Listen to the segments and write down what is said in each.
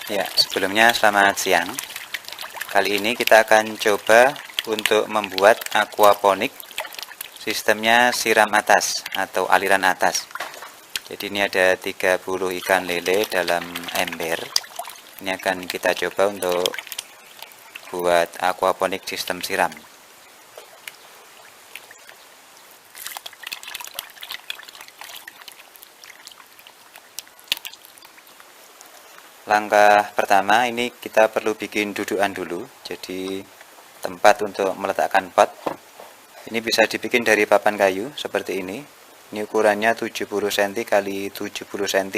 Ya, sebelumnya selamat siang. Kali ini kita akan coba untuk membuat aquaponik. Sistemnya siram atas atau aliran atas. Jadi ini ada 30 ikan lele dalam ember. Ini akan kita coba untuk buat aquaponik sistem siram. Langkah pertama, ini kita perlu bikin dudukan dulu. Jadi tempat untuk meletakkan pot ini bisa dibikin dari papan kayu seperti ini. Ini ukurannya 70 cm x 70 cm,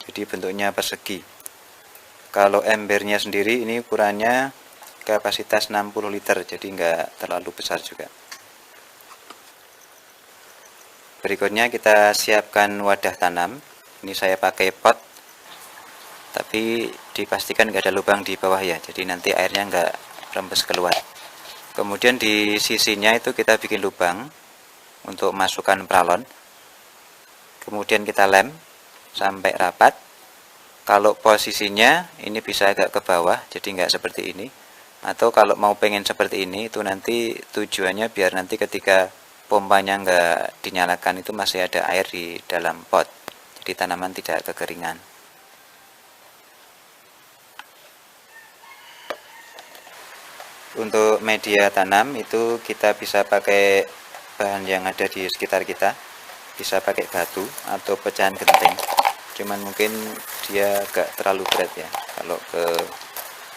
jadi bentuknya persegi. Kalau embernya sendiri ini ukurannya kapasitas 60 liter, jadi enggak terlalu besar juga. Berikutnya kita siapkan wadah tanam. Ini saya pakai pot, tapi dipastikan nggak ada lubang di bawah ya, jadi nanti airnya nggak rembes keluar. Kemudian di sisinya itu kita bikin lubang untuk masukkan pralon, kemudian kita lem sampai rapat. Kalau posisinya ini bisa agak ke bawah, jadi nggak seperti ini, atau kalau mau pengen seperti ini, itu nanti tujuannya biar nanti ketika pompanya nggak dinyalakan itu masih ada air di dalam pot, jadi tanaman tidak kekeringan. Untuk media tanam itu kita bisa pakai bahan yang ada di sekitar kita, bisa pakai batu atau pecahan genting, cuman mungkin dia agak terlalu berat ya, kalau ke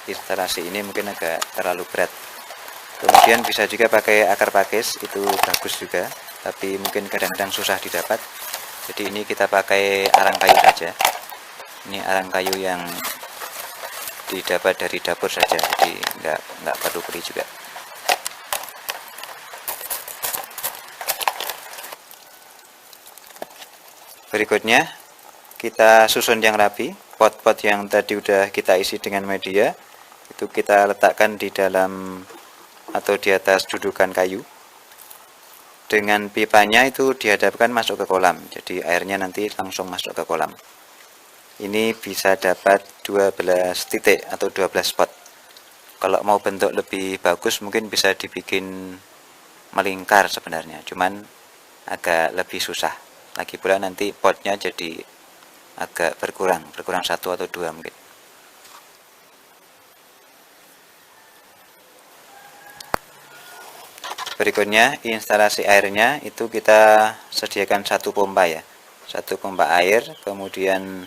instalasi ini mungkin agak terlalu berat. Kemudian bisa juga pakai akar pakis, itu bagus juga, tapi mungkin kadang-kadang susah didapat, jadi ini kita pakai arang kayu saja. Ini arang kayu yang didapat dari dapur saja, jadi nggak perlu beli juga. Berikutnya kita susun yang rapi. Pot-pot yang tadi udah kita isi dengan media itu kita letakkan di dalam atau di atas dudukan kayu. Dengan pipanya itu dihadapkan masuk ke kolam, jadi airnya nanti langsung masuk ke kolam. Ini bisa dapat 12 titik atau 12 spot. Kalau mau bentuk lebih bagus mungkin bisa dibikin melingkar sebenarnya, cuman agak lebih susah. Lagi pula nanti potnya jadi agak berkurang 1 atau 2 mungkin. Berikutnya instalasi airnya itu kita sediakan 1 pompa ya, 1 pompa air, kemudian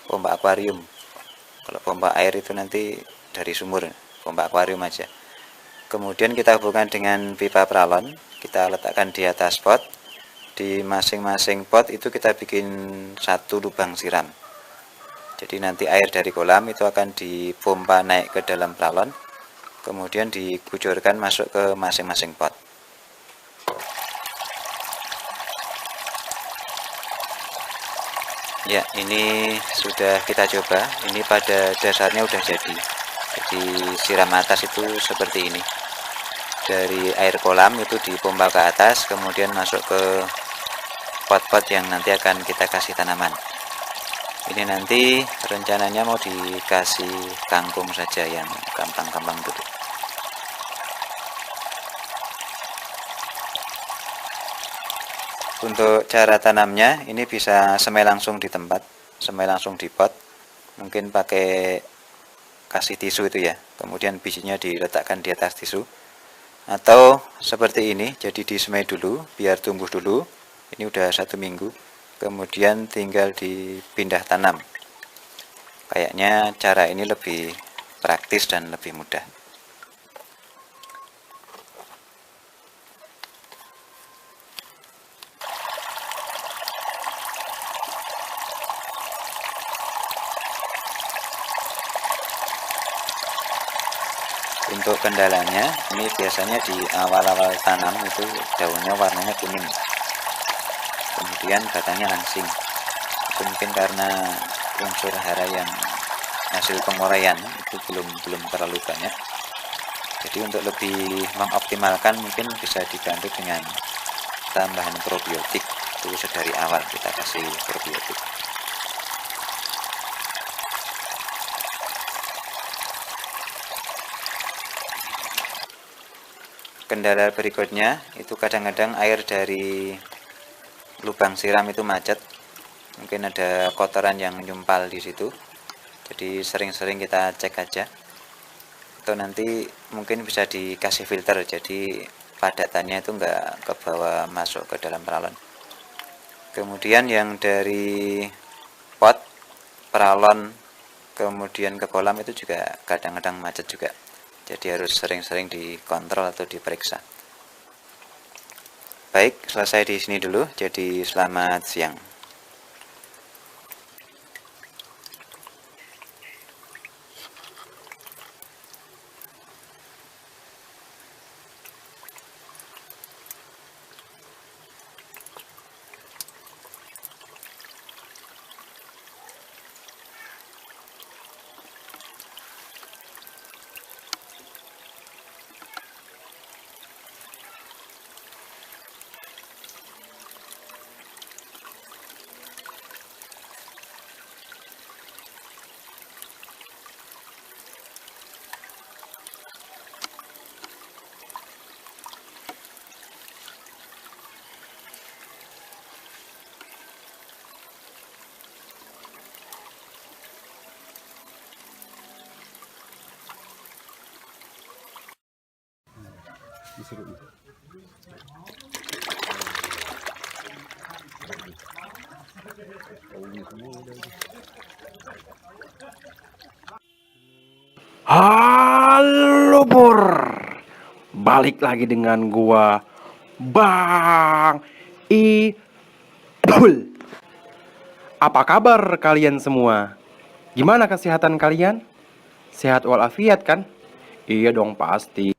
pompa akuarium. Kalau pompa air itu nanti dari sumur, pompa akuarium aja. Kemudian kita hubungkan dengan pipa pralon, kita letakkan di atas pot. Di masing-masing pot itu kita bikin 1 lubang siram. Jadi nanti air dari kolam itu akan dipompa naik ke dalam pralon, kemudian dikucurkan masuk ke masing-masing pot. Ya, ini sudah kita coba. Ini pada dasarnya udah jadi. Jadi siram atas itu seperti ini. Dari air kolam itu dipompa ke atas, kemudian masuk ke pot-pot yang nanti akan kita kasih tanaman. Ini nanti rencananya mau dikasih kangkung saja yang gampang-gampang dulu. Untuk cara tanamnya ini bisa semai langsung di tempat, semai langsung di pot. Mungkin pakai kasih tisu itu ya, kemudian bijinya diletakkan di atas tisu. Atau seperti ini, jadi disemai dulu biar tumbuh dulu. Ini udah 1 minggu, kemudian tinggal dipindah tanam. Kayaknya cara ini lebih praktis dan lebih mudah. Untuk kendalanya, ini biasanya di awal-awal tanam itu daunnya warnanya kuning, kemudian batangnya langsing. Itu mungkin karena unsur hara yang hasil penguraian itu belum terlalu banyak. Jadi untuk lebih mengoptimalkan mungkin bisa dibantu dengan tambahan probiotik. Itu dari awal kita kasih probiotik. kendala berikutnya itu kadang-kadang air dari lubang siram itu macet, mungkin ada kotoran yang nyumpal di situ, jadi sering-sering kita cek aja, atau nanti mungkin bisa dikasih filter jadi padatannya itu enggak ke bawah masuk ke dalam peralon. Kemudian yang dari pot, peralon, kemudian ke kolam itu juga kadang-kadang macet juga, jadi harus sering-sering dikontrol atau diperiksa. Baik, selesai di sini dulu, jadi selamat siang. Halo Pur, balik lagi dengan gua Bang Idul. Apa kabar kalian semua? Gimana kesehatan kalian? Sehat walafiat kan? Iya dong pasti.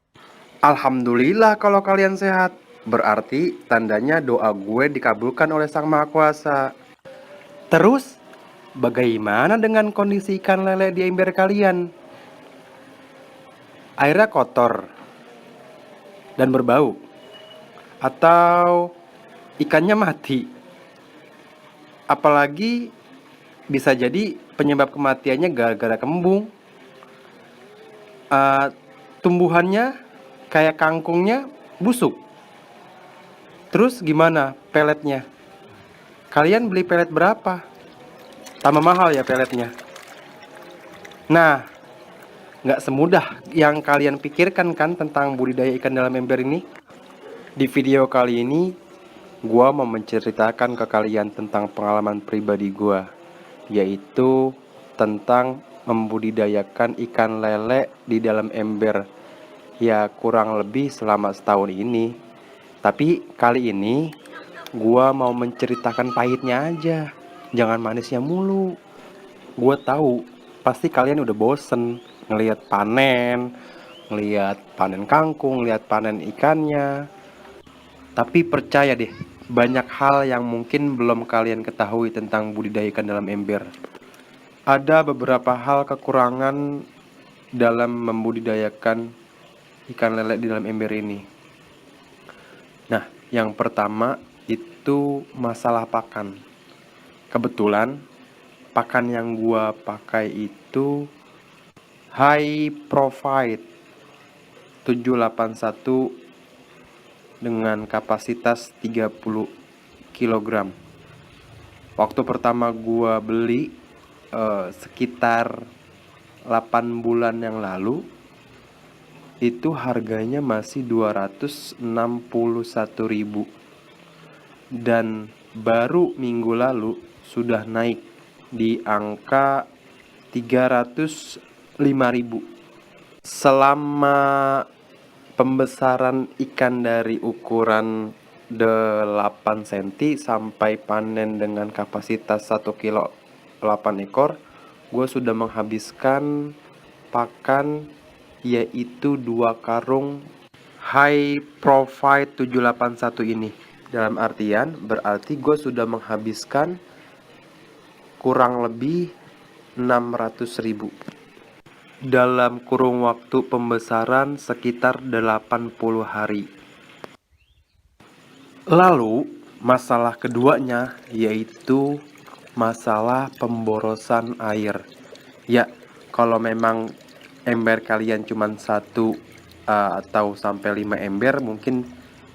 Alhamdulillah kalau kalian sehat. Berarti tandanya doa gue dikabulkan oleh Sang Maha Kuasa. Terus, bagaimana dengan kondisi ikan lele di ember kalian? Airnya kotor dan berbau, atau ikannya mati? Apalagi bisa jadi penyebab kematiannya gara-gara kembung. Tumbuhannya kayak kangkungnya busuk. Terus gimana peletnya? Kalian beli pelet berapa? Tambah mahal ya peletnya. Nah, nggak semudah yang kalian pikirkan kan tentang budidaya ikan dalam ember ini. Di video kali ini, gua mau menceritakan ke kalian tentang pengalaman pribadi gua, yaitu tentang membudidayakan ikan lele di dalam ember. Ya kurang lebih selama setahun ini. Tapi kali ini gua mau menceritakan pahitnya aja, jangan manisnya mulu. Gua tahu pasti kalian udah bosen ngelihat panen kangkung, ngelihat panen ikannya. Tapi percaya deh, banyak hal yang mungkin belum kalian ketahui tentang budidaya ikan dalam ember. Ada beberapa hal kekurangan dalam membudidayakan ikan lele di dalam ember ini. Nah, yang pertama itu masalah pakan. Kebetulan pakan yang gua pakai itu high profile 781 dengan kapasitas 30 kg. Waktu pertama gua beli sekitar 8 bulan yang lalu, itu harganya masih 261.000, dan baru minggu lalu sudah naik di angka 305.000. Selama pembesaran ikan dari ukuran 8 cm sampai panen dengan kapasitas 1 kilo 8 ekor, gue sudah menghabiskan pakan yaitu 2 karung high profile 781 ini. Dalam artian berarti gue sudah menghabiskan kurang lebih 600.000 dalam kurung waktu pembesaran sekitar 80 hari. Lalu masalah keduanya yaitu masalah pemborosan air. Ya, kalau memang ember kalian cuma satu atau sampai 5 ember mungkin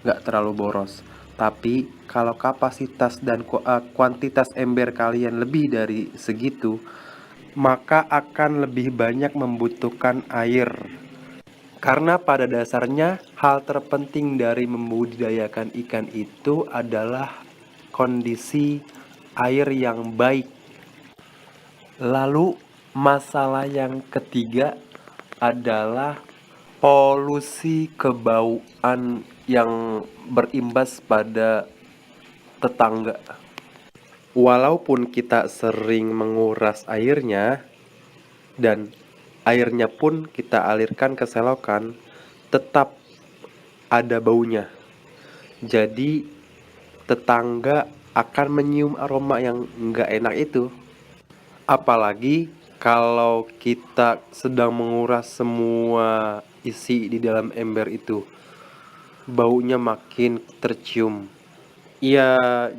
nggak terlalu boros. Tapi kalau kapasitas dan kuantitas ember kalian lebih dari segitu, maka akan lebih banyak membutuhkan air. Karena pada dasarnya hal terpenting dari membudidayakan ikan itu adalah kondisi air yang baik. Lalu masalah yang ketiga adalah polusi kebauan yang berimbas pada tetangga. Walaupun kita sering menguras airnya dan airnya pun kita alirkan ke selokan, tetap ada baunya. Jadi tetangga akan menyium aroma yang nggak enak itu. Apalagi kalau kita sedang menguras semua isi di dalam ember itu, baunya makin tercium. Ya,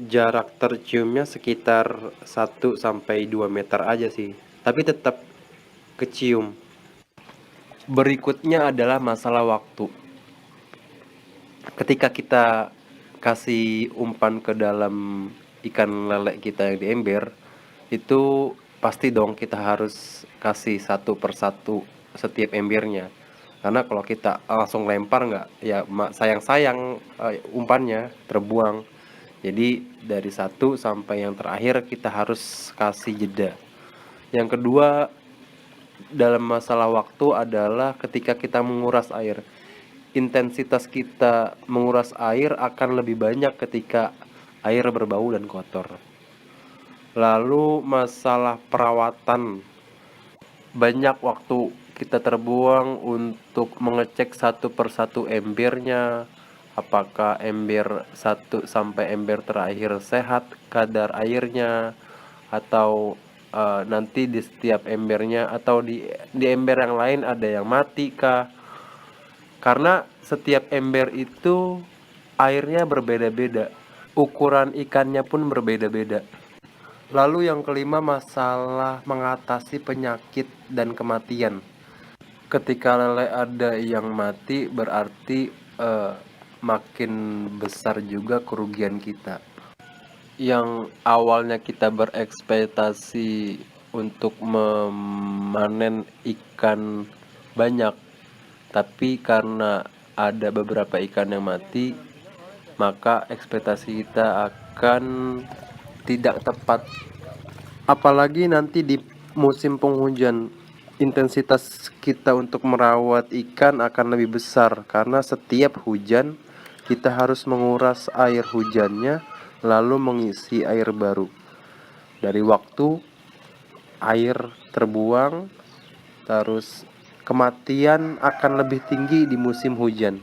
jarak terciumnya sekitar 1 sampai 2 meter aja sih, tapi tetap kecium. Berikutnya adalah masalah waktu. Ketika kita kasih umpan ke dalam ikan lele kita yang di ember, itu pasti dong kita harus kasih satu persatu setiap embernya. Karena kalau kita langsung lempar nggak, ya sayang-sayang umpannya terbuang. Jadi dari satu sampai yang terakhir kita harus kasih jeda. Yang kedua dalam masalah waktu adalah ketika kita menguras air. Intensitas kita menguras air akan lebih banyak ketika air berbau dan kotor. Lalu masalah perawatan, banyak waktu kita terbuang untuk mengecek satu persatu embernya, apakah ember 1 sampai ember terakhir sehat kadar airnya, atau nanti di setiap embernya atau di ember yang lain ada yang mati kah. Karena setiap ember itu airnya berbeda-beda, ukuran ikannya pun berbeda-beda. Lalu yang kelima, masalah mengatasi penyakit dan kematian. Ketika lele ada yang mati berarti makin besar juga kerugian kita. Yang awalnya kita berekspektasi untuk memanen ikan banyak, tapi karena ada beberapa ikan yang mati, maka ekspektasi kita akan tidak tepat. Apalagi nanti di musim penghujan, intensitas kita untuk merawat ikan akan lebih besar karena setiap hujan kita harus menguras air hujannya lalu mengisi air baru. Dari waktu air terbuang, terus kematian akan lebih tinggi di musim hujan.